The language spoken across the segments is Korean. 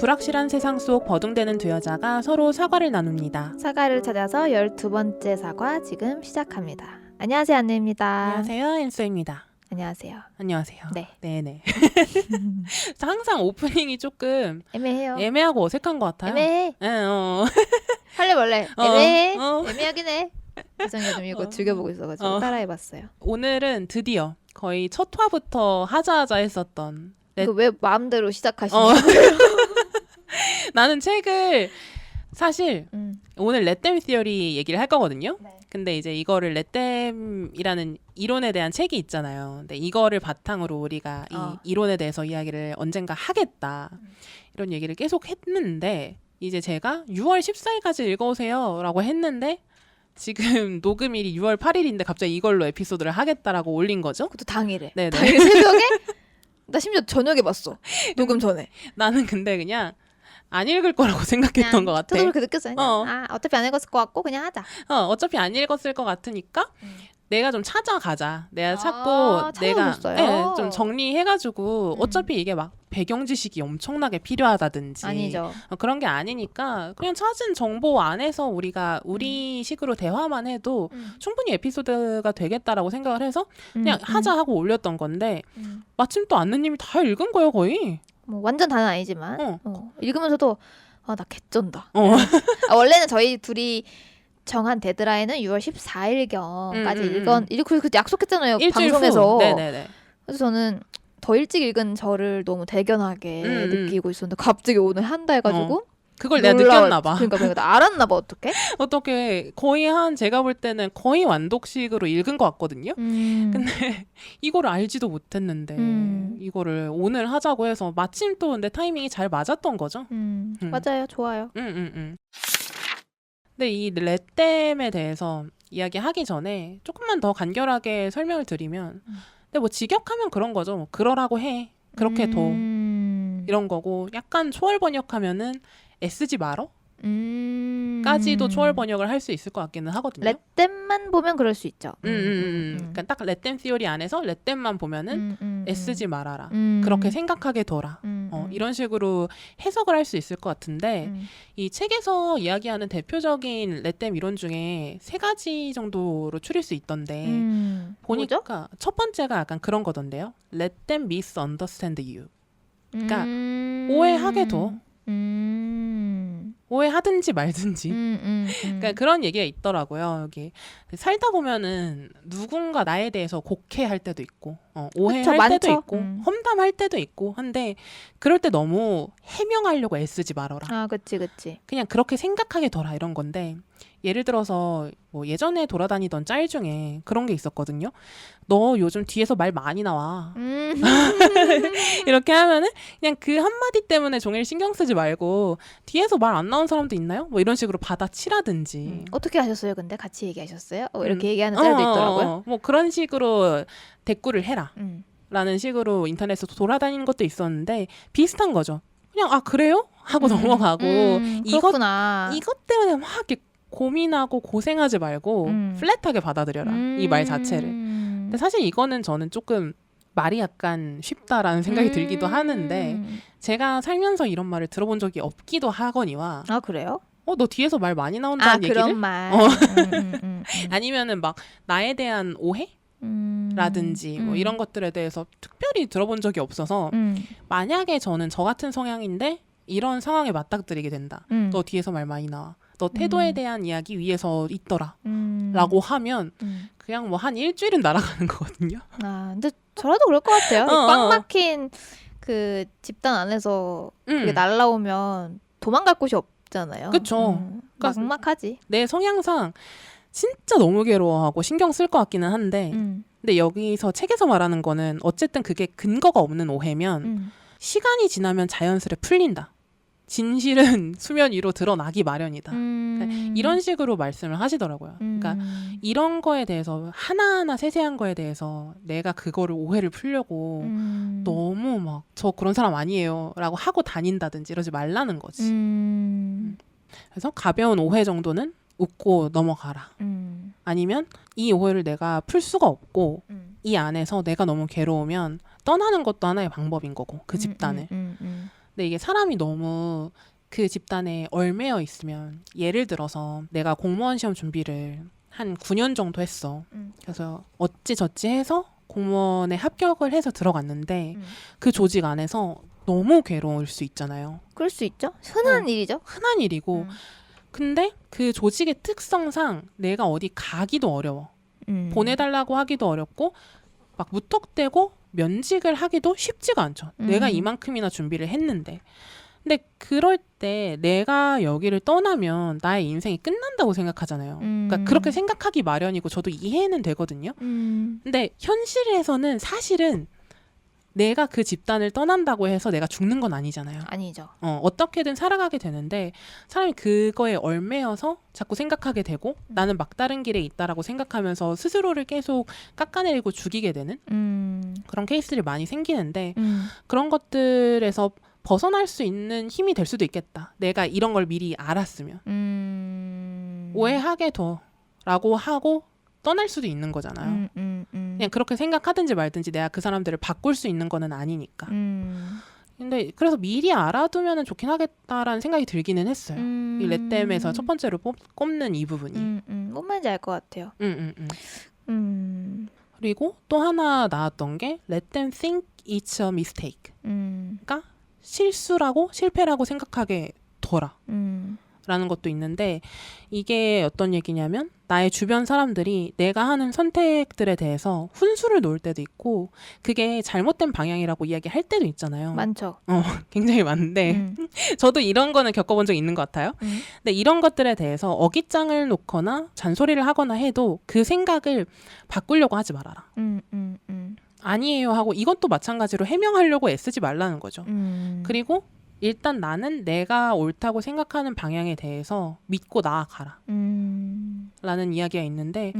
불확실한 세상 속 버둥대는 두 여자가 서로 사과를 나눕니다. 사과를 찾아서 12번째 사과 지금 시작합니다. 안녕하세요, 안내입니다. 안녕하세요, 엔소입니다. 안녕하세요. 안녕하세요. 네. 네네. 항상 오프닝이 조금 애매해요. 애매하고 어색한 것 같아요. 애매해. 네, 할래 말래. 애매해. 어. 애매하긴 해. 죄송해요. 좀 이거 즐겨보고 있어가지고 따라해봤어요. 오늘은 드디어 거의 첫 화부터 하자하자 했었던 이거 왜 마음대로 시작하시는 어. 거예요? 나는 책을 사실 오늘 렛댐 시어리 얘기를 할 거거든요. 네. 근데 이제 이거를 렛댐이라는 이론에 대한 책이 있잖아요. 근데 이거를 바탕으로 우리가 이 이론에 대해서 이야기를 언젠가 하겠다. 이런 얘기를 계속 했는데 이제 제가 6월 14일까지 읽어오세요 라고 했는데 지금 녹음일이 6월 8일인데 갑자기 이걸로 에피소드를 하겠다라고 올린 거죠. 그것도 당일에. 네네. 당일 새벽에? 나 심지어 저녁에 봤어. 녹음 전에. 나는 근데 그냥 안 읽을 거라고 생각했던 것 같아. 저도 그렇게 느꼈어요. 그냥. 어차피 안 읽었을 것 같고 그냥 하자. 어차피 안 읽었을 것 같으니까 내가 좀 찾아가자. 내가 찾고 내가 좀 정리해가지고 어차피 이게 막 배경 지식이 엄청나게 필요하다든지 아니죠. 그런 게 아니니까 그냥 찾은 정보 안에서 우리가 우리 식으로 대화만 해도 충분히 에피소드가 되겠다라고 생각을 해서 그냥 하자 하고 올렸던 건데 마침 또 안느님이 다 읽은 거예요 거의. 뭐 완전 다는 아니지만 읽으면서도 나 개쩐다. 원래는 저희 둘이 정한 데드라인은 6월 14일경까지 읽고 약속했잖아요. 방송에서. 네네네. 그래서 저는 더 일찍 읽은 저를 너무 대견하게 느끼고 있었는데 갑자기 오늘 한다 해가지고 그걸 내가 느꼈나 봐. 그러니까 나 알았나 봐. 어떻게 거의 제가 볼 때는 거의 완독식으로 읽은 것 같거든요. 근데 이거를 알지도 못했는데 이거를 오늘 하자고 해서 마침 또 근데 타이밍이 잘 맞았던 거죠. 맞아요. 좋아요. 근데 이 렛댐에 대해서 이야기하기 전에 조금만 더 간결하게 설명을 드리면 근데 뭐 직역하면 그런 거죠. 뭐 그러라고 해. 그렇게 둬. 이런 거고 약간 초월 번역하면은 애쓰지 말어? 까지도 초월 번역을 할 수 있을 것 같기는 하거든요. 렛댐만 보면 그럴 수 있죠. 그러니까 딱 렛댐 시오리 안에서 렛댐만 보면은 애쓰지 말아라. 그렇게 생각하게 둬라. 이런 식으로 해석을 할 수 있을 것 같은데 이 책에서 이야기하는 대표적인 렛댐 이론 중에 3가지 정도로 추릴 수 있던데 보니까 뭐죠? 첫 번째가 약간 그런 거던데요. Let them misunderstand you. 그러니까 오해하게 둬. 오해하든지 말든지. 그러니까 그런 얘기가 있더라고요. 여기 살다 보면은 누군가 나에 대해서 곡해할 때도 있고 오해할 그쵸, 때도 많죠. 있고 험담할 때도 있고 한데 그럴 때 너무 해명하려고 애쓰지 말아라. 그치. 그냥 그렇게 생각하게 둬라 이런 건데 예를 들어서 뭐 예전에 돌아다니던 짤 중에 그런 게 있었거든요. 너 요즘 뒤에서 말 많이 나와. 이렇게 하면은 그냥 그 한마디 때문에 종일 신경 쓰지 말고 뒤에서 말 안 나온 사람도 있나요? 뭐 이런 식으로 받아치라든지. 어떻게 하셨어요? 근데 같이 얘기하셨어요? 이렇게 얘기하는 짤도 있더라고요. 뭐 그런 식으로 대꾸를 해라. 라는 식으로 인터넷에서 돌아다니는 것도 있었는데 비슷한 거죠. 그냥 그래요? 하고 넘어가고 그렇구나. 이것 때문에 막 이렇게 고민하고 고생하지 말고 플랫하게 받아들여라. 이 말 자체를. 근데 사실 이거는 저는 조금 말이 약간 쉽다라는 생각이 들기도 하는데 제가 살면서 이런 말을 들어본 적이 없기도 하거니와 그래요? 너 뒤에서 말 많이 나온다는 얘기를? 그런 말. 아니면은 막 나에 대한 오해? 라든지 뭐 이런 것들에 대해서 특별히 들어본 적이 없어서 만약에 저는 저 같은 성향인데 이런 상황에 맞닥뜨리게 된다. 너 뒤에서 말 많이 나와. 너 태도에 대한 이야기 위에서 있더라. 라고 하면 그냥 뭐 한 일주일은 날아가는 거거든요. 근데 저라도 그럴 것 같아요. 꽉 막힌 그 집단 안에서 그게 날라오면 도망갈 곳이 없잖아요. 그쵸. 그러니까 막막하지. 내 성향상 진짜 너무 괴로워하고 신경 쓸 것 같기는 한데 근데 여기서 책에서 말하는 거는 어쨌든 그게 근거가 없는 오해면 시간이 지나면 자연스레 풀린다. 진실은 수면 위로 드러나기 마련이다. 그러니까 이런 식으로 말씀을 하시더라고요. 그러니까 이런 거에 대해서 하나하나 세세한 거에 대해서 내가 그거를 오해를 풀려고 너무 막 저 그런 사람 아니에요 라고 하고 다닌다든지 이러지 말라는 거지. 그래서 가벼운 오해 정도는 웃고 넘어가라. 아니면 이 오해를 내가 풀 수가 없고 이 안에서 내가 너무 괴로우면 떠나는 것도 하나의 방법인 거고 그 집단을. 근데 이게 사람이 너무 그 집단에 얽매여 있으면 예를 들어서 내가 공무원 시험 준비를 한 9년 정도 했어. 그래서 어찌저찌 해서 공무원에 합격을 해서 들어갔는데 그 조직 안에서 너무 괴로울 수 있잖아요. 그럴 수 있죠. 흔한 일이죠. 흔한 일이고 근데 그 조직의 특성상 내가 어디 가기도 어려워. 보내달라고 하기도 어렵고 막 무턱대고 면직을 하기도 쉽지가 않죠. 내가 이만큼이나 준비를 했는데. 근데 그럴 때 내가 여기를 떠나면 나의 인생이 끝난다고 생각하잖아요. 그러니까 그렇게 생각하기 마련이고 저도 이해는 되거든요. 근데 현실에서는 사실은 내가 그 집단을 떠난다고 해서 내가 죽는 건 아니잖아요. 아니죠. 어떻게든 살아가게 되는데 사람이 그거에 얽매여서 자꾸 생각하게 되고 나는 막다른 길에 있다라고 생각하면서 스스로를 계속 깎아내리고 죽이게 되는 그런 케이스들이 많이 생기는데 그런 것들에서 벗어날 수 있는 힘이 될 수도 있겠다. 내가 이런 걸 미리 알았으면 오해하게 둬라고 하고 떠날 수도 있는 거잖아요. 그냥 그렇게 생각하든지 말든지 내가 그 사람들을 바꿀 수 있는 거는 아니니까. 근데 그래서 미리 알아두면 좋긴 하겠다라는 생각이 들기는 했어요. 이 렛댐에서 첫 번째로 꼽는 이 부분이. 뭔 말인지 알 것 같아요. 그리고 또 하나 나왔던 게 Let them think it's a mistake. 그러니까 실수라고 실패라고 생각하게 둬라. 라는 것도 있는데 이게 어떤 얘기냐면 나의 주변 사람들이 내가 하는 선택들에 대해서 훈수를 놓을 때도 있고 그게 잘못된 방향이라고 이야기할 때도 있잖아요. 많죠. 굉장히 많은데 저도 이런 거는 겪어본 적이 있는 것 같아요. 근데 이런 것들에 대해서 어깃장을 놓거나 잔소리를 하거나 해도 그 생각을 바꾸려고 하지 말아라. 아니에요 하고 이것도 마찬가지로 해명하려고 애쓰지 말라는 거죠. 그리고 일단 나는 내가 옳다고 생각하는 방향에 대해서 믿고 나아가라 라는 이야기가 있는데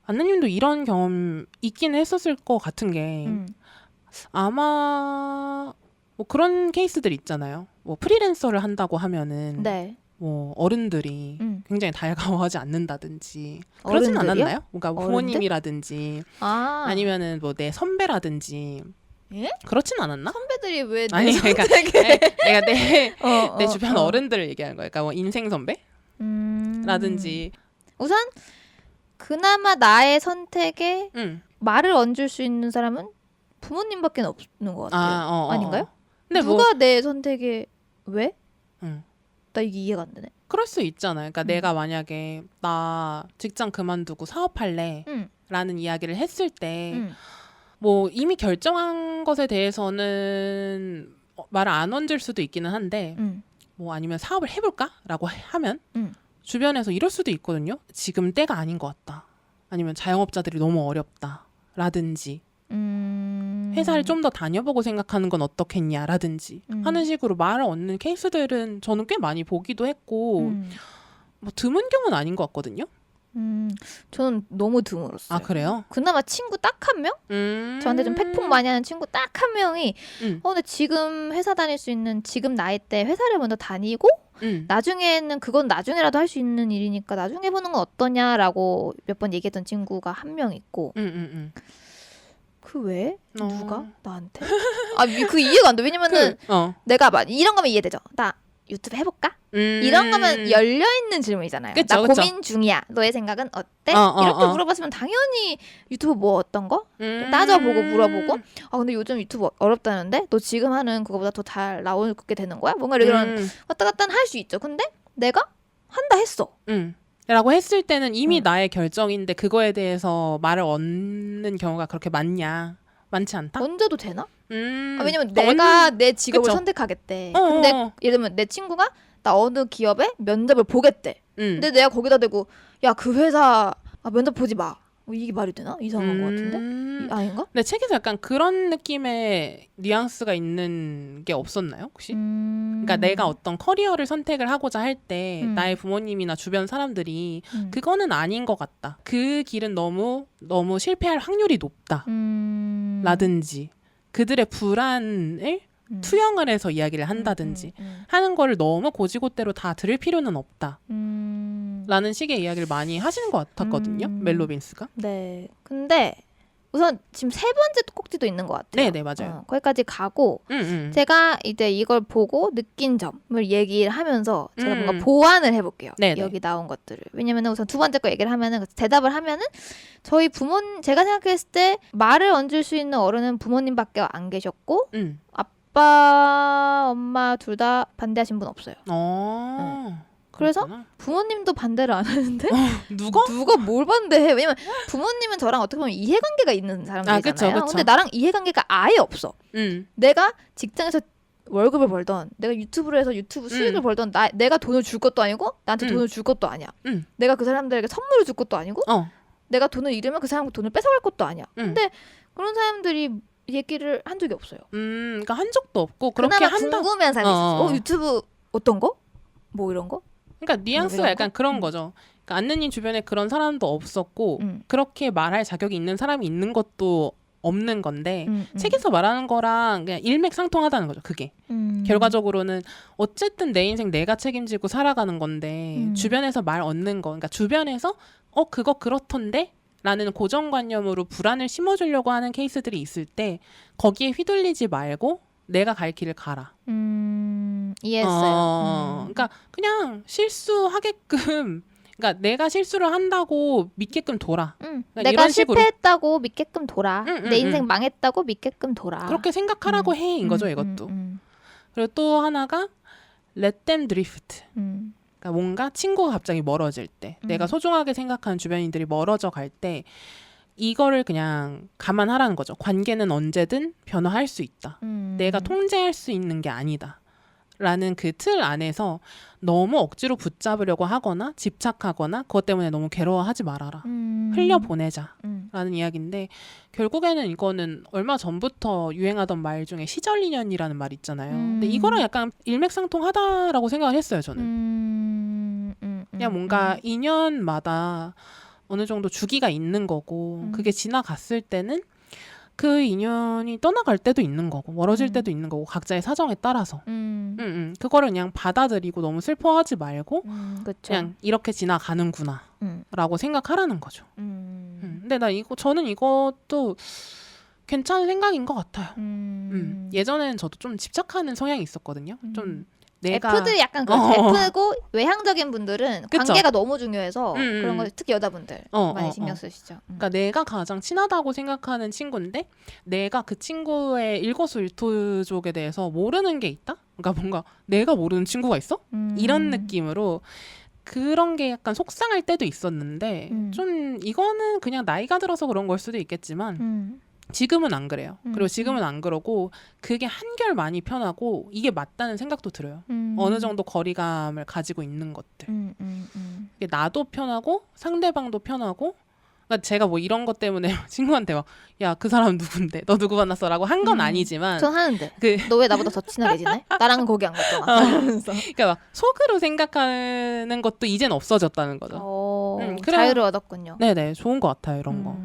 안나님도 이런 경험 있기는 했었을 것 같은 게 아마 뭐 그런 케이스들 있잖아요. 뭐 프리랜서를 한다고 하면은 네. 뭐 어른들이 굉장히 달가워하지 않는다든지 그러진 않았나요? 뭔가 부모님이라든지 아니면은 뭐 내 선배라든지 예? 그렇진 않았나? 선배들이 왜 아니 그러니까 내가 내 주변 어. 어른들을 얘기하는 거야. 그러니까 뭐 인생 선배라든지 우선 그나마 나의 선택에 말을 얹을 수 있는 사람은 부모님밖에 없는 것 같아요. 아닌가요? 근데 누가 내 선택에 왜? 나 이게 이해가 안 되네. 그럴 수 있잖아요. 그러니까 내가 만약에 나 직장 그만두고 사업할래 라는 이야기를 했을 때 뭐 이미 결정한 것에 대해서는 말을 안 얹을 수도 있기는 한데 뭐 아니면 사업을 해볼까? 라고 하면 주변에서 이럴 수도 있거든요. 지금 때가 아닌 것 같다. 아니면 자영업자들이 너무 어렵다. 라든지 회사를 좀 더 다녀보고 생각하는 건 어떻겠냐 라든지 하는 식으로 말을 얹는 케이스들은 저는 꽤 많이 보기도 했고 뭐 드문 경우는 아닌 것 같거든요. 저는 너무 드물었어요. 아 그래요? 그나마 친구 딱 한 명? 저한테 좀 팩폭 많이 하는 친구 딱 한 명이 근데 지금 회사 다닐 수 있는 지금 나이 때 회사를 먼저 다니고 나중에는 그건 나중에라도 할 수 있는 일이니까 나중에 보는 건 어떠냐라고 몇 번 얘기했던 친구가 한 명 있고 그 왜? 누가? 나한테? 그 이해가 안 돼. 왜냐면은 내가 막 이런 거면 이해되죠. 나 유튜브 해볼까? 이런 거면 열려있는 질문이잖아요. 그쵸, 나 고민 중이야. 너의 생각은 어때? 이렇게 물어봤으면 당연히 유튜브 뭐 어떤 거? 따져보고 물어보고 근데 요즘 유튜브 어렵다는데? 너 지금 하는 그거보다 더 잘 나오게 되는 거야? 뭔가 이런 왔다 갔다 할 수 있죠. 근데 내가 한다 했어. 라고 했을 때는 이미 나의 결정인데 그거에 대해서 말을 얹는 경우가 그렇게 많지 않다? 얹어도 되나? 왜냐면 내가 내 직업을 선택하겠대. 근데 예를 들면 내 친구가 나 어느 기업에 면접을 보겠대. 근데 내가 거기다 대고 야 그 회사 면접 보지 마. 이게 말이 되나? 이상한 것 같은데? 아닌가? 근데 책에서 약간 그런 느낌의 뉘앙스가 있는 게 없었나요? 혹시? 그러니까 내가 어떤 커리어를 선택을 하고자 할 때 나의 부모님이나 주변 사람들이 그거는 아닌 것 같다. 그 길은 너무 실패할 확률이 높다. 라든지 그들의 불안을 투영을 해서 이야기를 한다든지 하는 거를 너무 고지고대로 다 들을 필요는 없다. 라는 식의 이야기를 많이 하시는 것 같았거든요. 멜 로빈스가. 네. 근데 우선 지금 3번째 꼭지도 있는 것 같아요. 네, 맞아요. 거기까지 가고 제가 이제 이걸 보고 느낀 점을 얘기를 하면서 제가 뭔가 보완을 해볼게요. 네네. 여기 나온 것들을. 왜냐면은 우선 2번째 거 얘기를 하면은 대답을 하면은 저희 제가 생각했을 때 말을 얹을 수 있는 어른은 부모님밖에 안 계셨고 아빠, 엄마 둘 다 반대하신 분 없어요. 그래서 부모님도 반대를 안 하는데 누가 뭘 반대해? 왜냐면 부모님은 저랑 어떻게 보면 이해관계가 있는 사람들이잖아요. 그쵸. 근데 나랑 이해관계가 아예 없어. 내가 직장에서 월급을 벌던 내가 유튜브를 해서 유튜브 수익을 벌던 내가 돈을 줄 것도 아니고 나한테 돈을 줄 것도 아니야. 내가 그 사람들에게 선물을 줄 것도 아니고 내가 돈을 잃으면 그 사람 돈을 뺏어갈 것도 아니야. 근데 그런 사람들이 얘기를 한 적이 없어요. 그러니까 한 적도 없고 그렇게 그나마 궁금해한 사람이 있었어. 유튜브 어떤 거? 뭐 이런 거? 그러니까 뉘앙스가 약간 그런 거죠. 그러니까 안느님 주변에 그런 사람도 없었고 그렇게 말할 자격이 있는 사람이 있는 것도 없는 건데 책에서 말하는 거랑 그냥 일맥상통하다는 거죠. 그게 결과적으로는 어쨌든 내 인생 내가 책임지고 살아가는 건데 주변에서 말 얻는 거, 그러니까 주변에서 그거 그렇던데? 라는 고정관념으로 불안을 심어주려고 하는 케이스들이 있을 때 거기에 휘둘리지 말고 내가 갈 길을 가라. 이해했어요. 그러니까 그냥 실수하게끔, 그러니까 내가 실수를 한다고 믿게끔 돌아. 그러니까 내가 이런 식으로. 실패했다고 믿게끔 돌아. 내 인생 망했다고 믿게끔 돌아. 그렇게 생각하라고 해인 거죠, 이것도. 그리고 또 하나가 Let them drift. 그러니까 뭔가 친구가 갑자기 멀어질 때, 내가 소중하게 생각하는 주변인들이 멀어져 갈 때 이거를 그냥 감안하라는 거죠. 관계는 언제든 변화할 수 있다. 내가 통제할 수 있는 게 아니다. 라는 그 틀 안에서 너무 억지로 붙잡으려고 하거나 집착하거나 그것 때문에 너무 괴로워하지 말아라. 흘려보내자. 라는 이야기인데 결국에는 이거는 얼마 전부터 유행하던 말 중에 시절인연이라는 말 있잖아요. 근데 이거랑 약간 일맥상통하다라고 생각을 했어요. 저는. 그냥 뭔가 인연마다 어느 정도 주기가 있는 거고 그게 지나갔을 때는 그 인연이 떠나갈 때도 있는 거고 멀어질 때도 있는 거고 각자의 사정에 따라서 그거를 그냥 받아들이고 너무 슬퍼하지 말고 그냥 이렇게 지나가는구나 라고 생각하라는 거죠. 근데 저는 이것도 괜찮은 생각인 것 같아요. 예전에는 저도 좀 집착하는 성향이 있었거든요. 좀 F들이 약간 그렇죠. F고 외향적인 분들은 그쵸? 관계가 너무 중요해서 그런 거 특히 여자분들 많이 신경 쓰시죠. 그러니까 내가 가장 친하다고 생각하는 친구인데 내가 그 친구의 일거수일투족에 대해서 모르는 게 있다? 그러니까 뭔가 내가 모르는 친구가 있어? 이런 느낌으로 그런 게 약간 속상할 때도 있었는데 좀 이거는 그냥 나이가 들어서 그런 걸 수도 있겠지만 지금은 안 그래요. 그리고 지금은 안 그러고 그게 한결 많이 편하고 이게 맞다는 생각도 들어요. 어느 정도 거리감을 가지고 있는 것들. 이게 나도 편하고 상대방도 편하고 그러니까 제가 뭐 이런 것 때문에 친구한테 막 야, 그 사람 누군데? 너 누구 만났어? 라고 한 건 아니지만 전 하는데 너 왜 나보다 더 친하게 지내? 나랑은 거기 안 갔잖아. 그러니까 막 속으로 생각하는 것도 이젠 없어졌다는 거죠. 자유를 얻었군요. 네네, 좋은 것 같아요, 이런 거.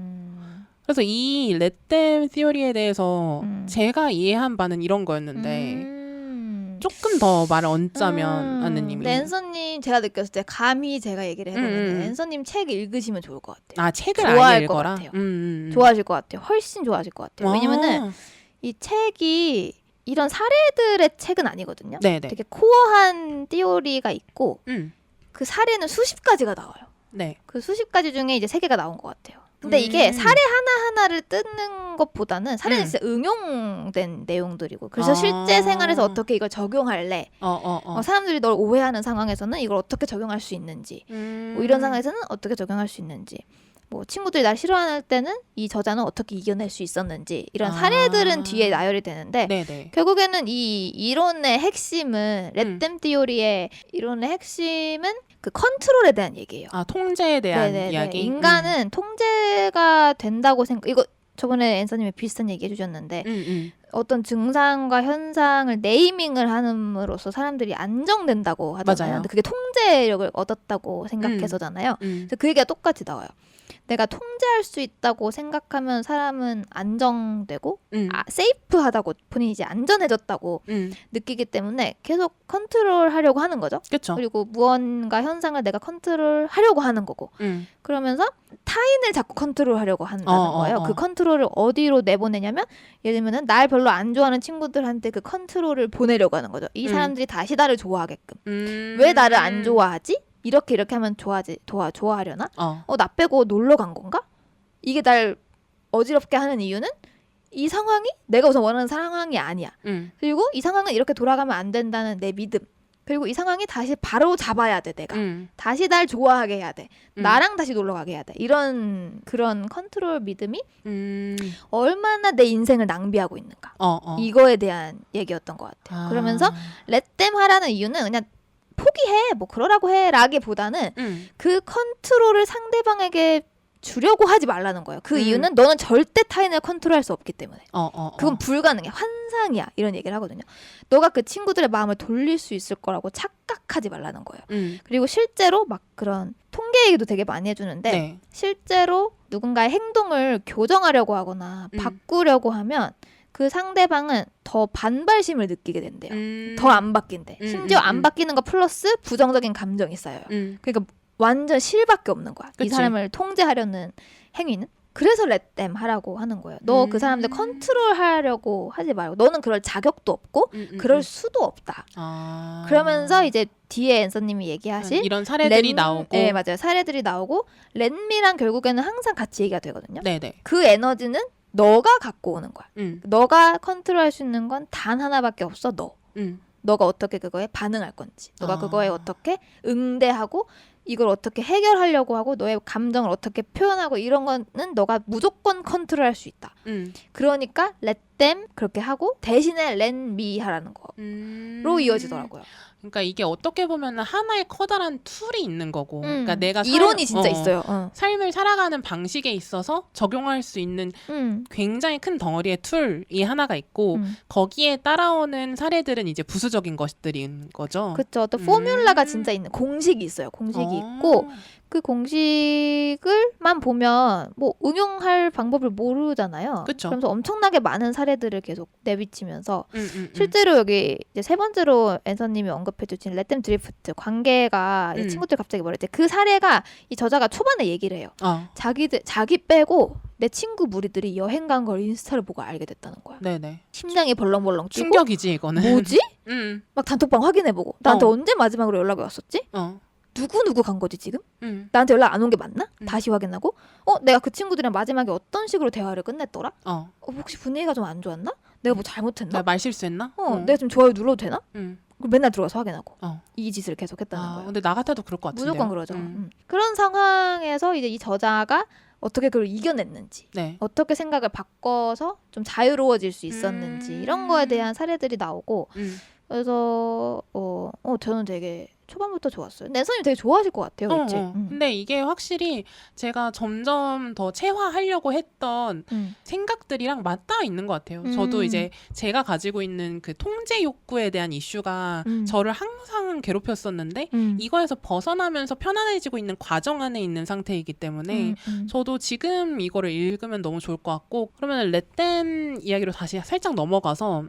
그래서 이 레댐 티오리에 대해서 제가 이해한 바는 이런 거였는데 조금 더 말을 얹자면 안느님이 앤서님 제가 느꼈을 때 감히 제가 얘기를 해보면 앤서님 책 읽으시면 좋을 것 같아요. 아, 책을 좋아할 아예 것 읽어라? 같아요. 좋아하실 것 같아요. 훨씬 좋아하실 것 같아요. 왜냐면은 이 책이 이런 사례들의 책은 아니거든요. 네네. 되게 코어한 티오리가 있고 그 사례는 수십 가지가 나와요. 네. 그 수십 가지 중에 이제 3개가 나온 것 같아요. 근데 이게 사례 하나하나를 뜯는 것보다는 사례는 진짜 응용된 내용들이고 그래서 실제 생활에서 어떻게 이걸 적용할래 사람들이 널 오해하는 상황에서는 이걸 어떻게 적용할 수 있는지 뭐 이런 상황에서는 어떻게 적용할 수 있는지 뭐 친구들이 날 싫어할 때는 이 저자는 어떻게 이겨낼 수 있었는지 이런 사례들은 뒤에 나열이 되는데 네네. 결국에는 이 이론의 핵심은 레댐 티오리의 이론의 핵심은 그 컨트롤에 대한 얘기예요. 아, 통제에 대한 네네네. 이야기? 인간은 통제가 된다고 이거 저번에 앤서님이 비슷한 얘기 해주셨는데 어떤 증상과 현상을 네이밍을 함으로써 사람들이 안정된다고 하잖아요. 맞아요. 근데 그게 통제력을 얻었다고 생각해서잖아요. 그래서 그 얘기가 똑같이 나와요. 내가 통제할 수 있다고 생각하면 사람은 안정되고 세이프하다고 본인이 이제 안전해졌다고 느끼기 때문에 계속 컨트롤하려고 하는 거죠. 그쵸. 그리고 무언가 현상을 내가 컨트롤하려고 하는 거고 그러면서 타인을 자꾸 컨트롤하려고 한다는 거예요. 그 컨트롤을 어디로 내보내냐면 예를 들면은 날 별로 안 좋아하는 친구들한테 그 컨트롤을 보내려고 하는 거죠. 이 사람들이 다시 나를 좋아하게끔. 왜 나를 안 좋아하지? 이렇게 하면 좋아하려나? 나 빼고 놀러 간 건가? 이게 날 어지럽게 하는 이유는 이 상황이 내가 우선 원하는 상황이 아니야. 그리고 이 상황은 이렇게 돌아가면 안 된다는 내 믿음. 그리고 이 상황이 다시 바로 잡아야 돼, 내가. 다시 날 좋아하게 해야 돼. 나랑 다시 놀러 가게 해야 돼. 그런 컨트롤 믿음이 얼마나 내 인생을 낭비하고 있는가. 이거에 대한 얘기였던 것 같아요. 그러면서 렛댐 하라는 이유는 그냥 포기해, 뭐 그러라고 해 라기보다는 그 컨트롤을 상대방에게 주려고 하지 말라는 거예요. 그 이유는 너는 절대 타인을 컨트롤할 수 없기 때문에. 그건 불가능해. 환상이야. 이런 얘기를 하거든요. 너가 그 친구들의 마음을 돌릴 수 있을 거라고 착각하지 말라는 거예요. 그리고 실제로 막 그런 통계 얘기도 되게 많이 해주는데 네. 실제로 누군가의 행동을 교정하려고 하거나 바꾸려고 하면 그 상대방은 더 반발심을 느끼게 된대요. 더 안 바뀐대. 심지어 안 바뀌는 거 플러스 부정적인 감정이 쌓여요. 그러니까 완전 실밖에 없는 거야. 그치. 이 사람을 통제하려는 행위는. 그래서 렛댐 하라고 하는 거예요. 너 그 사람들 컨트롤하려고 하지 말고 너는 그럴 자격도 없고 그럴 수도 없다. 그러면서 이제 뒤에 앤서님이 얘기하신 이런 사례들이 나오고 네, 맞아요. 사례들이 나오고 렛미랑 결국에는 항상 같이 얘기가 되거든요. 네네. 그 에너지는 너가 갖고 오는 거야. 너가 컨트롤할 수 있는 건 단 하나밖에 없어. 너가 어떻게 그거에 반응할 건지, 너가 그거에 어떻게 응대하고 이걸 어떻게 해결하려고 하고 너의 감정을 어떻게 표현하고 이런 거는 너가 무조건 컨트롤할 수 있다. 그러니까 let them 그렇게 하고 대신에 let me 하라는 거로 이어지더라고요. 그러니까 이게 어떻게 보면 하나의 커다란 툴이 있는 거고 그러니까 내가 이론이 진짜 있어요. 삶을 살아가는 방식에 있어서 적용할 수 있는 굉장히 큰 덩어리의 툴이 하나가 있고 거기에 따라오는 사례들은 이제 부수적인 것들인 거죠. 그렇죠. 또 포뮬라가 진짜 있는 공식이 있어요. 공식이 있고 그 공식을만 보면 뭐 응용할 방법을 모르잖아요. 그쵸. 그러면서 엄청나게 많은 사례들을 계속 내비치면서 실제로 여기 이제 세 번째로 앤서님이 언급해주신 렛댐 드리프트 관계가 친구들 갑자기 뭐랬지? 그 사례가 이 저자가 초반에 얘기를 해요. 자기 빼고 내 친구 무리들이 여행 간 걸 인스타를 보고 알게 됐다는 거야. 네네. 심장이 벌렁벌렁 뛰고 충격이지 이거는. 뭐지? 막 단톡방 확인해보고 나한테 언제 마지막으로 연락이 왔었지? 누구 간 거지 지금? 나한테 연락 안 온 게 맞나? 다시 확인하고 내가 그 친구들이랑 마지막에 어떤 식으로 대화를 끝냈더라? 혹시 분위기가 좀 안 좋았나? 내가 뭐 잘못했나? 내가 말실수했나? 내가 좀 좋아요 눌러도 되나? 맨날 들어가서 확인하고 이 짓을 계속 했다는 거예요. 근데 나 같아도 그럴 것 같은데요. 무조건 그러죠. 그런 상황에서 이제 이 저자가 어떻게 그걸 이겨냈는지 어떻게 생각을 바꿔서 좀 자유로워질 수 있었는지 이런 거에 대한 사례들이 나오고 그래서 저는 되게 초반부터 좋았어요. 앤서님 되게 좋아하실 것 같아요. 그치? 근데 이게 확실히 제가 점점 더 체화하려고 했던 생각들이랑 맞닿아 있는 것 같아요. 저도 이제 제가 가지고 있는 그 통제 욕구에 대한 이슈가 저를 항상 괴롭혔었는데 이거에서 벗어나면서 편안해지고 있는 과정 안에 있는 상태이기 때문에 저도 지금 이거를 읽으면 너무 좋을 것 같고 그러면 렛댐 이야기로 다시 살짝 넘어가서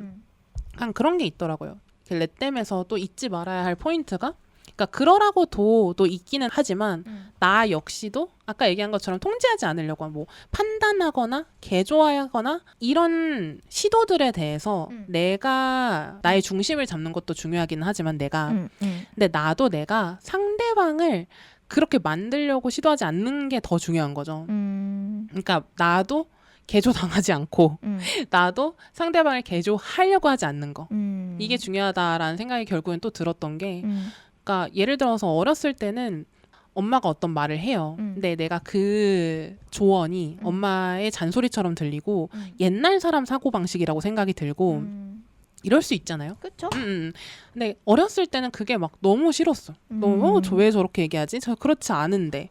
약간 그런 게 있더라고요. 렛댐에서 또 잊지 말아야 할 포인트가 그러니까 그러라고도 또 있기는 하지만 나 역시도 아까 얘기한 것처럼 통제하지 않으려고 뭐 판단하거나 개조하거나 이런 시도들에 대해서 내가 나의 중심을 잡는 것도 중요하기는 하지만 근데 나도 내가 상대방을 그렇게 만들려고 시도하지 않는 게 더 중요한 거죠. 그러니까 나도 개조당하지 않고 나도 상대방을 개조하려고 하지 않는 거 이게 중요하다라는 생각이 결국엔 또 들었던 게 그러니까 예를 들어서 어렸을 때는 엄마가 어떤 말을 해요. 근데 내가 그 조언이 엄마의 잔소리처럼 들리고 옛날 사람 사고방식이라고 생각이 들고 이럴 수 있잖아요. 그렇죠. 근데 어렸을 때는 그게 막 너무 싫었어. 너무 왜 저렇게 얘기하지? 저 그렇지 않은데.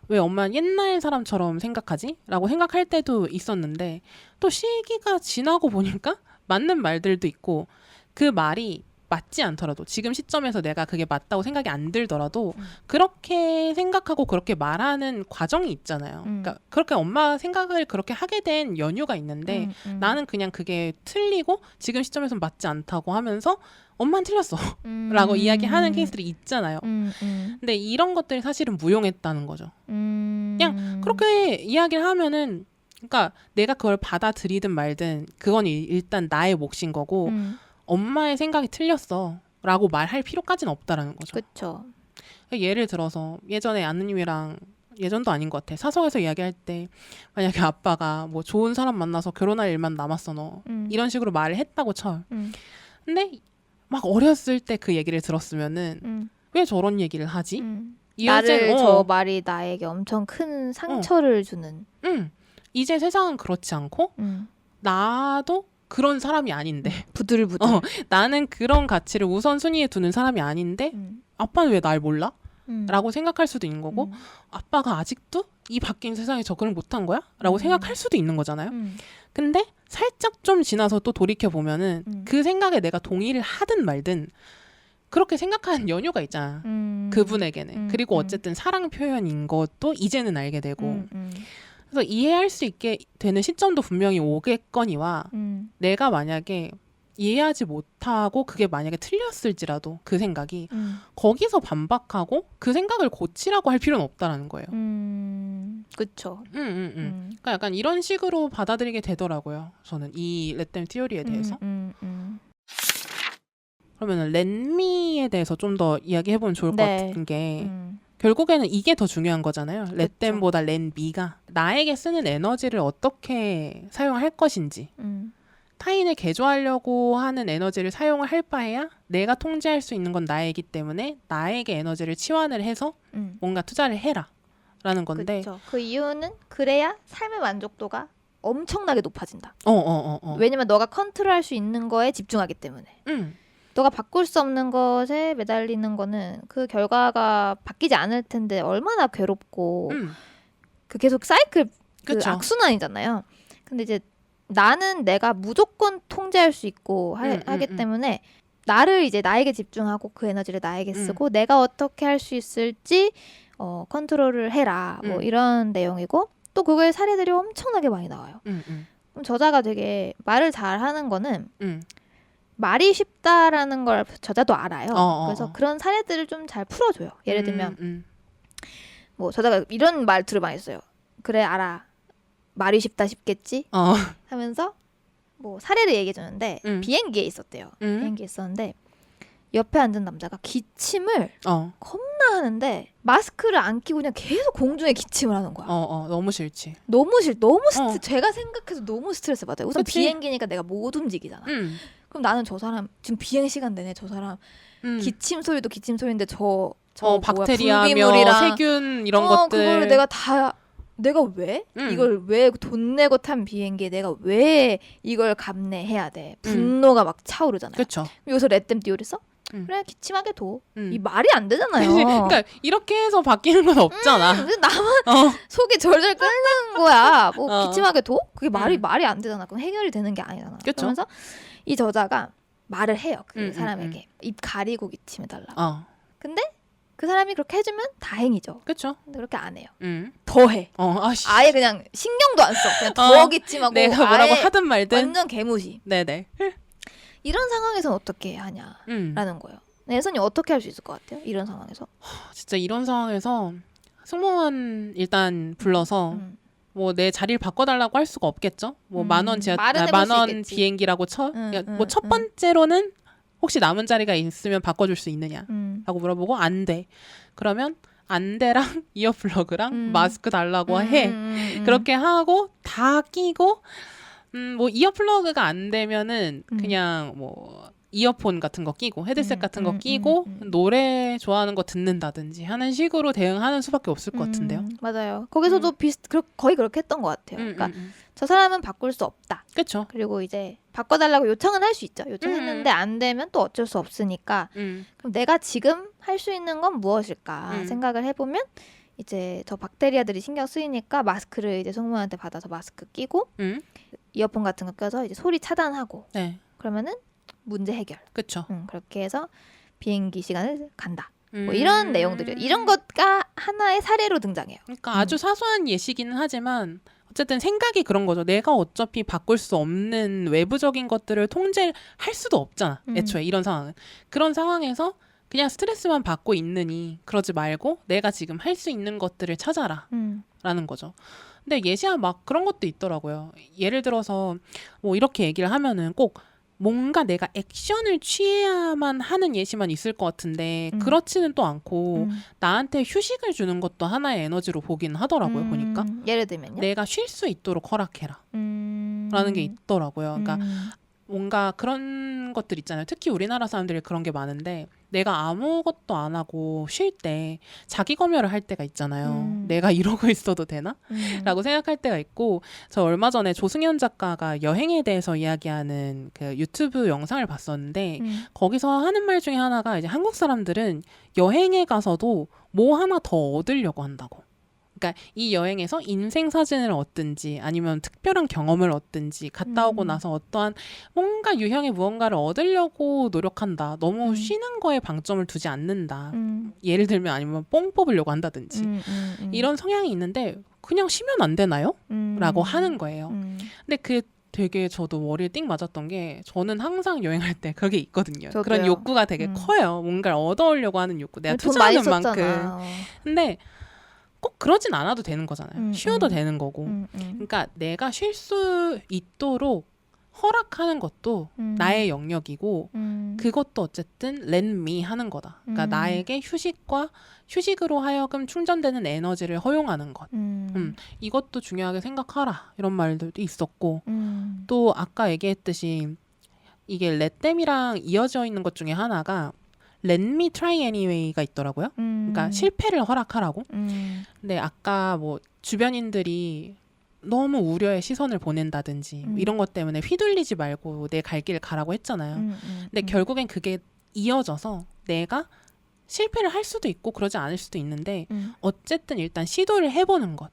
왜 엄마는 옛날 사람처럼 생각하지? 라고 생각할 때도 있었는데 또 시기가 지나고 보니까 맞는 말들도 있고 그 말이 맞지 않더라도 지금 시점에서 내가 그게 맞다고 생각이 안 들더라도 그렇게 생각하고 그렇게 말하는 과정이 있잖아요. 그러니까 그렇게 엄마 생각을 그렇게 하게 된 연유가 있는데 나는 그냥 그게 틀리고 지금 시점에서 맞지 않다고 하면서 엄마는 틀렸어 라고 이야기하는 케이스들이 있잖아요. 근데 이런 것들이 사실은 무용했다는 거죠. 그냥 그렇게 이야기를 하면은 그러니까 내가 그걸 받아들이든 말든 그건 일단 나의 몫인 거고 엄마의 생각이 틀렸어 라고 말할 필요까지는 없다라는 거죠. 그렇죠. 예를 들어서 예전에 아느님이랑 예전도 아닌 것 같아. 사석에서 이야기할 때 만약에 아빠가 뭐 좋은 사람 만나서 결혼할 일만 남았어 너 이런 식으로 말을 했다고 쳐. 근데 막 어렸을 때 그 얘기를 들었으면은 왜 저런 얘기를 하지? 나를 저 말이 나에게 엄청 큰 상처를 주는. 이제 세상은 그렇지 않고 나도 그런 사람이 아닌데 부들부들 나는 그런 가치를 우선순위에 두는 사람이 아닌데 아빠는 왜 날 몰라? 라고 생각할 수도 있는 거고 아빠가 아직도 이 바뀐 세상에 적응을 못한 거야? 라고 생각할 수도 있는 거잖아요. 근데 살짝 좀 지나서 또 돌이켜보면은 그 생각에 내가 동의를 하든 말든 그렇게 생각하는 연유가 있잖아. 그분에게는. 그리고 어쨌든 사랑 표현인 것도 이제는 알게 되고 그래서 이해할 수 있게 되는 시점도 분명히 오겠거니와 내가 만약에 이해하지 못하고 그게 만약에 틀렸을지라도 그 생각이 거기서 반박하고 그 생각을 고치라고 할 필요는 없다라는 거예요. 그렇죠. 그러니까 약간 이런 식으로 받아들이게 되더라고요. 저는 이 렛댐 티오리에 대해서. 그러면 렛미에 대해서 좀 더 이야기해보면 좋을 것 같은 게 결국에는 이게 더 중요한 거잖아요. 렛댐보다 렛미가 나에게 쓰는 에너지를 어떻게 사용할 것인지 타인을 개조하려고 하는 에너지를 사용을 할 바에야 내가 통제할 수 있는 건 나이기 때문에 나에게 에너지를 치환을 해서 뭔가 투자를 해라 라는 건데 그쵸. 그 이유는 그래야 삶의 만족도가 엄청나게 높아진다. 왜냐면 너가 컨트롤할 수 있는 거에 집중하기 때문에. 너가 바꿀 수 없는 것에 매달리는 거는 그 결과가 바뀌지 않을 텐데 얼마나 괴롭고 그 계속 사이클 그 악순환이잖아요. 근데 이제 나는 내가 무조건 통제할 수 있고 하기 때문에 나를 이제 나에게 집중하고 그 에너지를 나에게 쓰고 내가 어떻게 할 수 있을지 컨트롤을 해라 뭐 이런 내용이고 또 그거의 사례들이 엄청나게 많이 나와요. 그럼 저자가 되게 말을 잘하는 거는 말이 쉽다라는 걸 저자도 알아요. 그래서 그런 사례들을 좀 잘 풀어줘요. 예를 들면 뭐 저자가 이런 말 들을 많이 했어요. 그래 알아. 말이 쉽다 싶겠지? 하면서 뭐 사례를 얘기해 주는데 비행기에 있었대요. 비행기에 있었는데 옆에 앉은 남자가 기침을 겁나 하는데 마스크를 안 끼고 그냥 계속 공중에 기침을 하는 거야. 너무 싫지. 너무 제가 생각해도 너무 스트레스 받아요. 우선 그치? 비행기니까 내가 못 움직이잖아. 그럼 나는 저 사람 지금 비행 시간 내내 저 사람 기침 소리도 기침 소리인데 저 박테리아며 세균 이런 것들 그거를 내가 왜 이걸 왜 돈 내고 탄 비행기에 내가 왜 이걸 감내해야 돼? 분노가 막 차오르잖아요. 그렇죠. 여기서 렛댐 띄우리 써? 그래 기침하게 둬. 이 말이 안 되잖아요. 그러니까 이렇게 해서 바뀌는 건 없잖아. 나만 속이 절절 끓는 거야. 뭐 기침하게 둬? 그게 말이 안 되잖아. 그럼 해결이 되는 게 아니잖아. 그쵸? 그러면서 이 저자가 말을 해요. 그 사람에게 입 가리고 기침해달라. 근데 그 사람이 그렇게 해주면 다행이죠. 그렇죠. 근데 그렇게 안 해요. 더 해. 아예 그냥 신경도 안 써. 그냥 더 기침하고 내가 뭐라고 하든 말든 완전 개무시. 네네. 이런 상황에서는 어떻게 하냐라는 거예요. 예선이 어떻게 할 수 있을 것 같아요? 이런 상황에서. 진짜 이런 상황에서 승무원 일단 불러서 뭐 내 자리를 바꿔달라고 할 수가 없겠죠. 뭐 만원 비행기라고 쳐. 뭐 첫 번째로는 혹시 남은 자리가 있으면 바꿔줄 수 있느냐 라고 물어보고 안 돼. 그러면 안 돼랑 이어플러그랑 마스크 달라고 해. 그렇게 하고 다 끼고 뭐 이어플러그가 안 되면은 그냥 뭐 이어폰 같은 거 끼고 헤드셋 같은 거 끼고 노래 좋아하는 거 듣는다든지 하는 식으로 대응하는 수밖에 없을 것 같은데요. 맞아요. 거기서도 거의 그렇게 했던 것 같아요. 그러니까 저 사람은 바꿀 수 없다. 그렇죠. 그리고 이제 바꿔달라고 요청은 할 수 있죠. 요청했는데 안 되면 또 어쩔 수 없으니까 그럼 내가 지금 할 수 있는 건 무엇일까 생각을 해보면 이제 저 박테리아들이 신경 쓰이니까 마스크를 이제 승무원한테 받아서 마스크 끼고 이어폰 같은 거 껴서 이제 소리 차단하고 네. 그러면은 문제 해결. 그렇죠. 그렇게 해서 비행기 시간을 간다. 뭐 이런 내용들이요. 이런 것가 하나의 사례로 등장해요. 그러니까 아주 사소한 예시기는 하지만 어쨌든 생각이 그런 거죠. 내가 어차피 바꿀 수 없는 외부적인 것들을 통제할 수도 없잖아. 애초에 이런 상황은. 그런 상황에서 그냥 스트레스만 받고 있느니 그러지 말고 내가 지금 할 수 있는 것들을 찾아라 라는 거죠. 근데 예시야 막 그런 것도 있더라고요. 예를 들어서 뭐 이렇게 얘기를 하면은 꼭 뭔가 내가 액션을 취해야만 하는 예시만 있을 것 같은데 그렇지는 또 않고 나한테 휴식을 주는 것도 하나의 에너지로 보긴 하더라고요. 보니까 예를 들면요? 내가 쉴 수 있도록 허락해라 라는 게 있더라고요. 그러니까 뭔가 그런 것들 있잖아요. 특히 우리나라 사람들이 그런 게 많은데 내가 아무것도 안 하고 쉴 때 자기 검열을 할 때가 있잖아요. 내가 이러고 있어도 되나? 라고 생각할 때가 있고 저 얼마 전에 조승현 작가가 여행에 대해서 이야기하는 그 유튜브 영상을 봤었는데 거기서 하는 말 중에 하나가 이제 한국 사람들은 여행에 가서도 뭐 하나 더 얻으려고 한다고. 그러니까 이 여행에서 인생 사진을 얻든지 아니면 특별한 경험을 얻든지 갔다 오고 나서 어떠한 뭔가 유형의 무언가를 얻으려고 노력한다. 너무 쉬는 거에 방점을 두지 않는다. 예를 들면 아니면 뽕 뽑으려고 한다든지 이런 성향이 있는데 그냥 쉬면 안 되나요? 라고 하는 거예요. 근데 그 되게 저도 머리에 띵 맞았던 게 저는 항상 여행할 때 그게 있거든요. 저도요. 그런 욕구가 되게 커요. 뭔가를 얻어오려고 하는 욕구. 내가 투자하는 만큼. 근데 꼭 그러진 않아도 되는 거잖아요. 쉬어도 되는 거고. 그러니까 내가 쉴 수 있도록 허락하는 것도 나의 영역이고 그것도 어쨌든 let me 하는 거다. 그러니까 나에게 휴식으로 하여금 충전되는 에너지를 허용하는 것. 이것도 중요하게 생각하라. 이런 말들도 있었고 또 아까 얘기했듯이 이게 let them이랑 이어져 있는 것 중에 하나가 Let me try anyway가 있더라고요. 그러니까 실패를 허락하라고. 근데 아까 뭐 주변인들이 너무 우려의 시선을 보낸다든지 이런 것 때문에 휘둘리지 말고 내 갈 길 가라고 했잖아요. 근데 결국엔 그게 이어져서 내가 실패를 할 수도 있고 그러지 않을 수도 있는데 어쨌든 일단 시도를 해보는 것.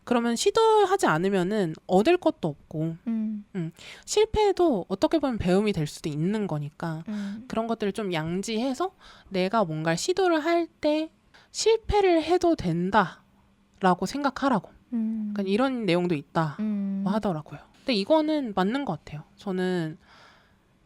그러면 시도하지 않으면은 얻을 것도 없고 실패해도 어떻게 보면 배움이 될 수도 있는 거니까 그런 것들을 좀 양지해서 내가 뭔가 시도를 할 때 실패를 해도 된다라고 생각하라고. 그러니까 이런 내용도 있다 하더라고요. 근데 이거는 맞는 것 같아요. 저는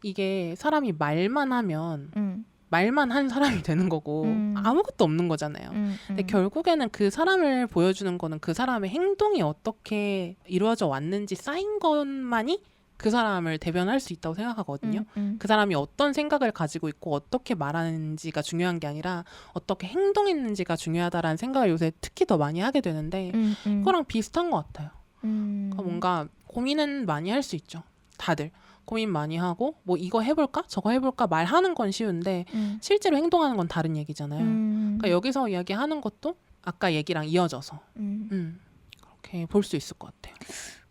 이게 사람이 말만 하면 말만 한 사람이 되는 거고 아무것도 없는 거잖아요. 근데 결국에는 그 사람을 보여주는 거는 그 사람의 행동이 어떻게 이루어져 왔는지 쌓인 것만이 그 사람을 대변할 수 있다고 생각하거든요. 그 사람이 어떤 생각을 가지고 있고 어떻게 말하는지가 중요한 게 아니라 어떻게 행동했는지가 중요하다라는 생각을 요새 특히 더 많이 하게 되는데 그거랑 비슷한 것 같아요. 그러니까 뭔가 고민은 많이 할 수 있죠. 다들. 고민 많이 하고 뭐 이거 해볼까 저거 해볼까 말하는 건 쉬운데 실제로 행동하는 건 다른 얘기잖아요. 그러니까 여기서 이야기하는 것도 아까 얘기랑 이어져서 그렇게 볼 수 있을 것 같아요.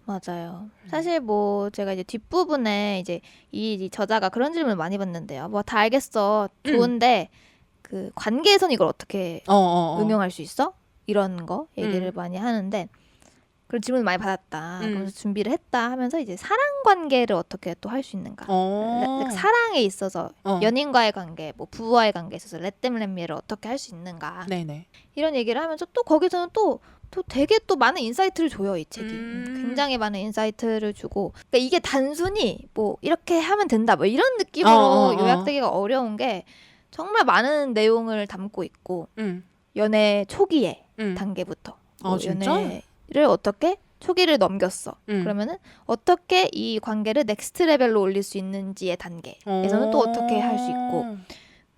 맞아요. 사실 뭐 제가 이제 뒷부분에 이제 이 저자가 그런 질문을 많이 받는데요. 뭐 다 알겠어. 좋은데 그 관계에선 이걸 어떻게 응용할 수 있어? 이런 거 얘기를 많이 하는데 그런 질문을 많이 받았다. 그래서 준비를 했다 하면서 이제 사랑 관계를 어떻게 또 할 수 있는가. 사랑에 있어서 연인과의 관계, 뭐 부부와의 관계에 있어서 렛댐렛미를 어떻게 할 수 있는가. 네네. 이런 얘기를 하면서 또 거기서는 또 되게 또 많은 인사이트를 줘요. 이 책이. 굉장히 많은 인사이트를 주고. 그러니까 이게 단순히 뭐 이렇게 하면 된다. 뭐 이런 느낌으로 요약되기가 어려운 게 정말 많은 내용을 담고 있고 연애 초기의 단계부터 뭐 연애를 어떻게 초기를 넘겼어. 그러면은 어떻게 이 관계를 넥스트 레벨로 올릴 수 있는지의 단계에서는 또 어떻게 할 수 있고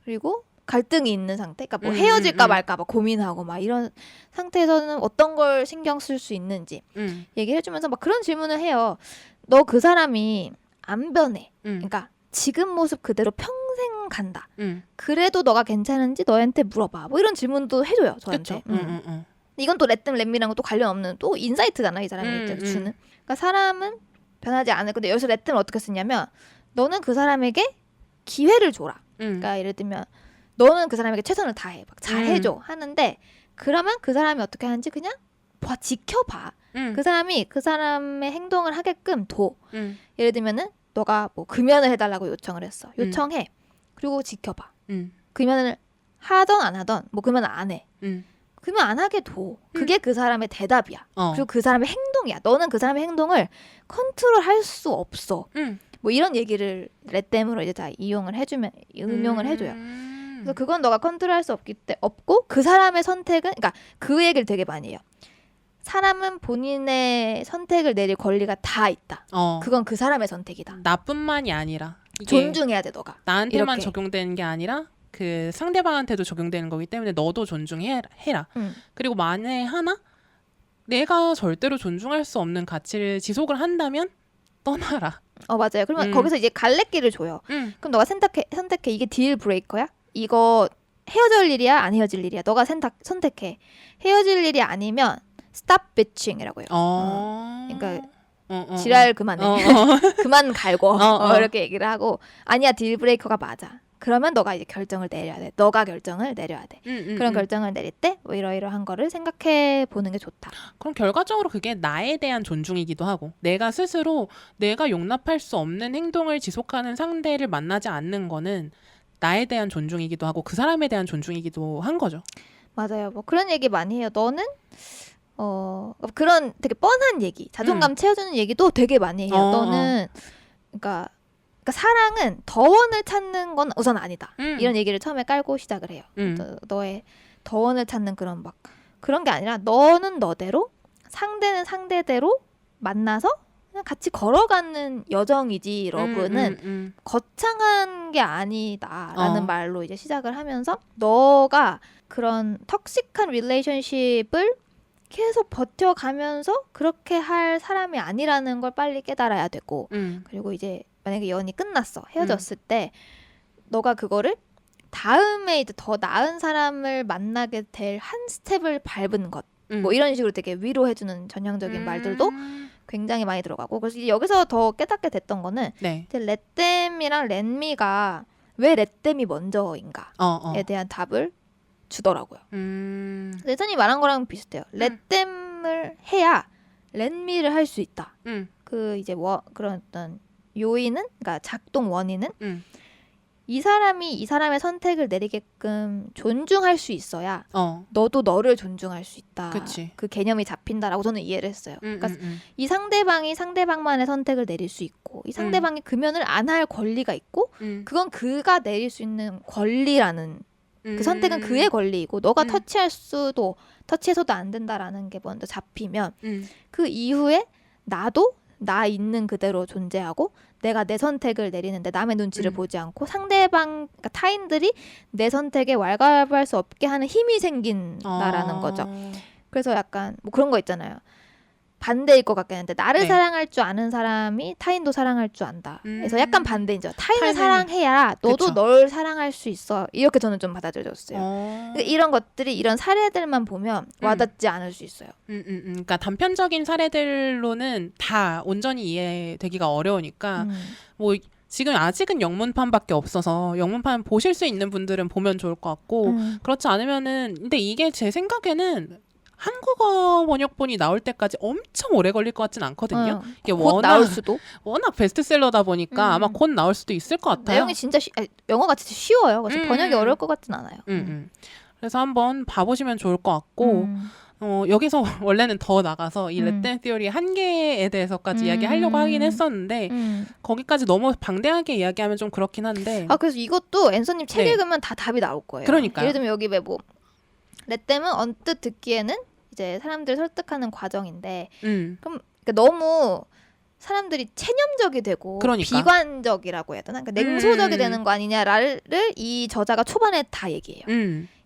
그리고 갈등이 있는 상태, 그러니까 뭐 헤어질까 말까 막 고민하고 막 이런 상태에서는 어떤 걸 신경 쓸 수 있는지 얘기를 해주면서 막 그런 질문을 해요. 너 그 사람이 안 변해. 그러니까 지금 모습 그대로 평생 간다. 그래도 너가 괜찮은지 너한테 물어봐. 뭐 이런 질문도 해줘요 저한테. 이건 또 렛댐 렛미랑 또 관련 없는 또 인사이트잖아 이 사람이 주는. 그러니까 사람은 변하지 않을 건데 여기서 렛댐을 어떻게 쓰냐면 너는 그 사람에게 기회를 줘라. 그러니까 예를 들면 너는 그 사람에게 최선을 다해, 막 잘해줘 하는데 그러면 그 사람이 어떻게 하는지 그냥 지켜봐. 그 사람이 그 사람의 행동을 하게끔 둬. 예를 들면은 너가 뭐 금연을 해달라고 요청을 했어. 요청해. 그리고 지켜봐. 금연을 하던 안 하던 뭐 금연 안 해. 금연 안 하게 둬. 그게 그 사람의 대답이야. 그리고 그 사람의 행동이야. 너는 그 사람의 행동을 컨트롤할 수 없어. 뭐 이런 얘기를 렛댐으로 이제 다 이용을 해주면 응용을 해줘요. 그래서 그건 너가 컨트롤할 수 없고 그 사람의 선택은 그러니까 그 얘기를 되게 많이 해요. 사람은 본인의 선택을 내릴 권리가 다 있다. 그건 그 사람의 선택이다. 나뿐만이 아니라 이게 존중해야 돼 너가. 나한테만 이렇게. 적용되는 게 아니라 그 상대방한테도 적용되는 거기 때문에 너도 존중해라. 그리고 만에 하나 내가 절대로 존중할 수 없는 가치를 지속을 한다면 떠나라. 맞아요. 그러면 거기서 이제 갈래길을 줘요. 그럼 너가 선택해. 이게 딜 브레이커야? 이거 헤어질 일이야? 안 헤어질 일이야? 너가 선택해. 헤어질 일이 아니면 stop bitching이라고 해요. 그러니까 지랄 그만해. 그만 갈고 이렇게 얘기를 하고 아니야 딜 브레이커가 맞아. 그러면 너가 이제 결정을 내려야 돼. 너가 결정을 내려야 돼. 그런 결정을 내릴 때 뭐 이러이러한 거를 생각해 보는 게 좋다. 그럼 결과적으로 그게 나에 대한 존중이기도 하고 내가 스스로 내가 용납할 수 없는 행동을 지속하는 상대를 만나지 않는 거는 나에 대한 존중이기도 하고 그 사람에 대한 존중이기도 한 거죠. 맞아요. 뭐 그런 얘기 많이 해요. 너는 그런 되게 뻔한 얘기, 자존감 채워주는 얘기도 되게 많이 해요. 너는 그러니까 사랑은 덕원을 찾는 건 우선 아니다. 이런 얘기를 처음에 깔고 시작을 해요. 너의 덕원을 찾는 그런 막 그런 게 아니라 너는 너대로 상대는 상대대로 만나서 그냥 같이 걸어가는 여정이지. 러브는 거창한 게 아니다라는 말로 이제 시작을 하면서 너가 그런 턱식한 릴레이션십을 계속 버텨가면서 그렇게 할 사람이 아니라는 걸 빨리 깨달아야 되고 그리고 이제 만약에 연이 끝났어. 헤어졌을 때 너가 그거를 다음에 이제 더 나은 사람을 만나게 될 한 스텝을 밟은 것. 뭐 이런 식으로 되게 위로해주는 전형적인 말들도 굉장히 많이 들어가고 그래서 여기서 더 깨닫게 됐던 거는 이제 렛댐이랑 렛미가 왜 렛댐이 먼저인가에 대한 답을 주더라고요. 예전이 말한 거랑 비슷해요. 렛댐을 해야 렛미를 할 수 있다. 그 이제 그런 어떤 요인은 그러니까 작동 원인은 이 사람이 이 사람의 선택을 내리게끔 존중할 수 있어야 너도 너를 존중할 수 있다. 그치. 그 개념이 잡힌다라고 저는 이해를 했어요. 그러니까 이 상대방이 상대방만의 선택을 내릴 수 있고 이 상대방이 금연을 안 할 권리가 있고 그건 그가 내릴 수 있는 권리라는 그 선택은 그의 권리이고 너가 터치해서도 안 된다라는 게 먼저 잡히면 그 이후에 나도 나 있는 그대로 존재하고 내가 내 선택을 내리는데 남의 눈치를 보지 않고 상대방 그러니까 타인들이 내 선택에 왈가왈부할 수 없게 하는 힘이 생긴다라는 거죠. 그래서 약간 뭐 그런 거 있잖아요. 반대일 것 같긴 한데 나를 사랑할 줄 아는 사람이 타인도 사랑할 줄 안다. 그래서 약간 반대이죠. 타인을 사랑해야 너도 그쵸. 널 사랑할 수 있어. 이렇게 저는 좀 받아들여졌어요. 그러니까 이런 것들이 이런 사례들만 보면 와닿지 않을 수 있어요. 그러니까 단편적인 사례들로는 다 온전히 이해되기가 어려우니까 뭐 지금 아직은 영문판밖에 없어서 영문판 보실 수 있는 분들은 보면 좋을 것 같고 그렇지 않으면은 근데 이게 제 생각에는 한국어 번역본이 나올 때까지 엄청 오래 걸릴 것 같진 않거든요. 이게 곧 나올 수도. 워낙 베스트셀러다 보니까 아마 곧 나올 수도 있을 것 같아요. 내용이 진짜 영어가 진짜 쉬워요. 그래서 번역이 어려울 것 같진 않아요. 그래서 한번 봐보시면 좋을 것 같고 여기서 원래는 더 나가서 이 렛댐 티어리의 한계에 대해서까지 이야기하려고 하긴 했었는데 거기까지 너무 방대하게 이야기하면 좀 그렇긴 한데 그래서 이것도 앤서님 책 읽으면 다 답이 나올 거예요. 그러니까요. 예를 들면 여기 왜 뭐 렛댐은 언뜻 듣기에는 이제 사람들을 설득하는 과정인데 그럼 그러니까 너무 사람들이 체념적이 되고 그러니까. 비관적이라고 해야 되나? 그러니까 냉소적이 되는 거 아니냐를 이 저자가 초반에 다 얘기해요.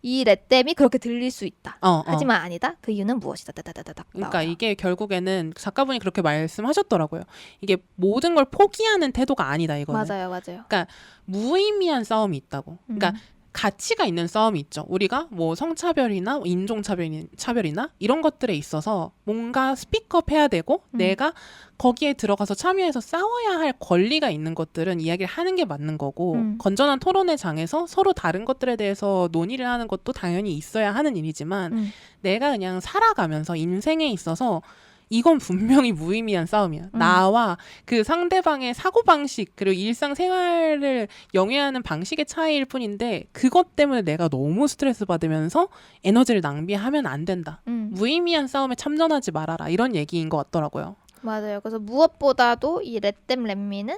이 렛댐이 그렇게 들릴 수 있다. 하지만 아니다. 그 이유는 무엇이다. 따다다다닥 그러니까 나와요. 이게 결국에는 작가분이 그렇게 말씀하셨더라고요. 이게 모든 걸 포기하는 태도가 아니다 이거는. 맞아요. 그러니까 무의미한 싸움이 있다고. 그러니까 가치가 있는 싸움이 있죠. 우리가 뭐 성차별이나 인종차별이나 이런 것들에 있어서 뭔가 스피크업 해야 되고 내가 거기에 들어가서 참여해서 싸워야 할 권리가 있는 것들은 이야기를 하는 게 맞는 거고 건전한 토론의 장에서 서로 다른 것들에 대해서 논의를 하는 것도 당연히 있어야 하는 일이지만 내가 그냥 살아가면서 인생에 있어서 이건 분명히 무의미한 싸움이야. 나와 그 상대방의 사고방식 그리고 일상생활을 영위하는 방식의 차이일 뿐인데 그것 때문에 내가 너무 스트레스 받으면서 에너지를 낭비하면 안 된다. 무의미한 싸움에 참전하지 말아라. 이런 얘기인 것 같더라고요. 맞아요. 그래서 무엇보다도 이 렛댐 렛미는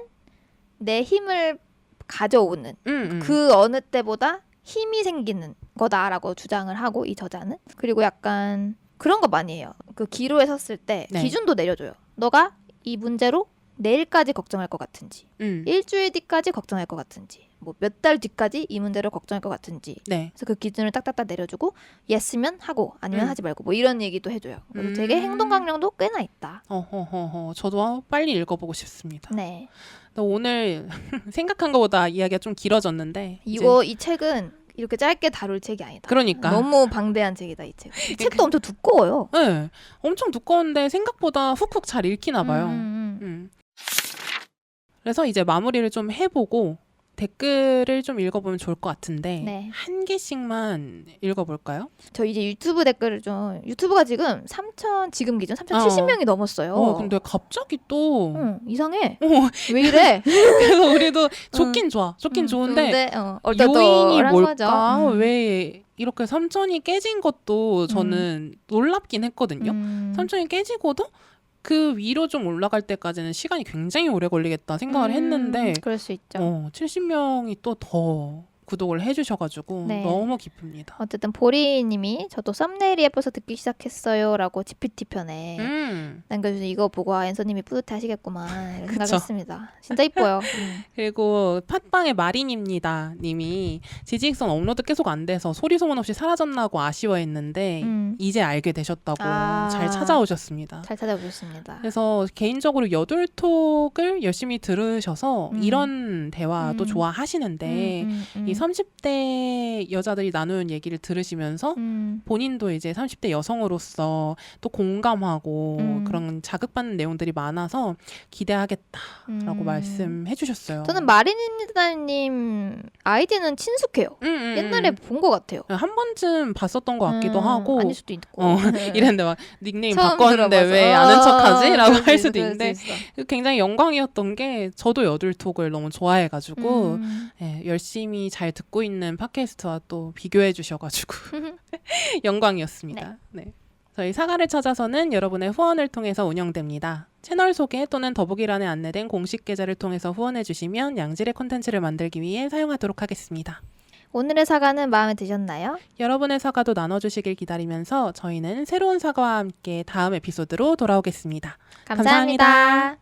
내 힘을 가져오는 그 어느 때보다 힘이 생기는 거다라고 주장을 하고 이 저자는. 그리고 약간 그런 거 많이 해요. 그 기로에 섰을 때 네. 기준도 내려줘요. 너가 이 문제로 내일까지 걱정할 것 같은지 일주일 뒤까지 걱정할 것 같은지 뭐 몇 달 뒤까지 이 문제로 걱정할 것 같은지 네. 그래서 그 기준을 딱딱딱 내려주고 예스면 하고 아니면 하지 말고 뭐 이런 얘기도 해줘요. 그래서 되게 행동 강령도 꽤나 있다. 저도 빨리 읽어보고 싶습니다. 네. 오늘 생각한 것보다 이야기가 좀 길어졌는데 이 책은 이렇게 짧게 다룰 책이 아니다. 그러니까 너무 방대한 책이다 이 책. 이 책도 엄청 두꺼워요. 네, 엄청 두꺼운데 생각보다 훅훅 잘 읽히나 봐요. 그래서 이제 마무리를 좀 해보고 댓글을 좀 읽어보면 좋을 것 같은데 네. 한 개씩만 읽어볼까요? 저 이제 유튜브 댓글을 좀 유튜브가 지금 3,000 지금 기준 3,070명이 넘었어요. 근데 갑자기 또 이상해. 왜 이래? 그래서 우리도 좋긴 좋아. 좋긴 좋은데 요인이 뭘까? 왜 이렇게 3,000이 깨진 것도 저는 놀랍긴 했거든요. 3,000이 깨지고도 그 위로 좀 올라갈 때까지는 시간이 굉장히 오래 걸리겠다 생각을 했는데 그럴 수 있죠. 70명이 또 더 구독을 해주셔가지고 네. 너무 기쁩니다. 어쨌든 보리님이 저도 썸네일이 예뻐서 듣기 시작했어요라고 GPT 편에 남겨주셔서 이거 보고 앤서님이 뿌듯해하시겠구만 이런 생각했습니다. 진짜 이뻐요. 그리고 팟빵의 마린입니다 님이 지지익선 업로드 계속 안 돼서 소리 소문 없이 사라졌나고 아쉬워했는데 이제 알게 되셨다고 잘 찾아오셨습니다. 잘 찾아오셨습니다. 그래서 개인적으로 여둘톡을 열심히 들으셔서 이런 대화도 좋아하시는데 이 30대 여자들이 나누는 얘기를 들으시면서 본인도 이제 30대 여성으로서 또 공감하고 그런 자극받는 내용들이 많아서 기대하겠다라고 말씀해 주셨어요. 저는 마린입니다님 아이디는 친숙해요. 옛날에 본 것 같아요. 한 번쯤 봤었던 것 같기도 하고 아닐 수도 있고 이랬는데 막 닉네임 바꿨는데 왜 아는 척하지? 라고 할 수도 있는데 굉장히 영광이었던 게 저도 여둘톡을 너무 좋아해가지고 열심히 잘 듣고 있는 팟캐스트와 또 비교해 주셔가지고 영광이었습니다. 네. 저희 사과를 찾아서는 여러분의 후원을 통해서 운영됩니다. 채널 소개 또는 더보기란에 안내된 공식 계좌를 통해서 후원해 주시면 양질의 콘텐츠를 만들기 위해 사용하도록 하겠습니다. 오늘의 사과는 마음에 드셨나요? 여러분의 사과도 나눠주시길 기다리면서 저희는 새로운 사과와 함께 다음 에피소드로 돌아오겠습니다. 감사합니다.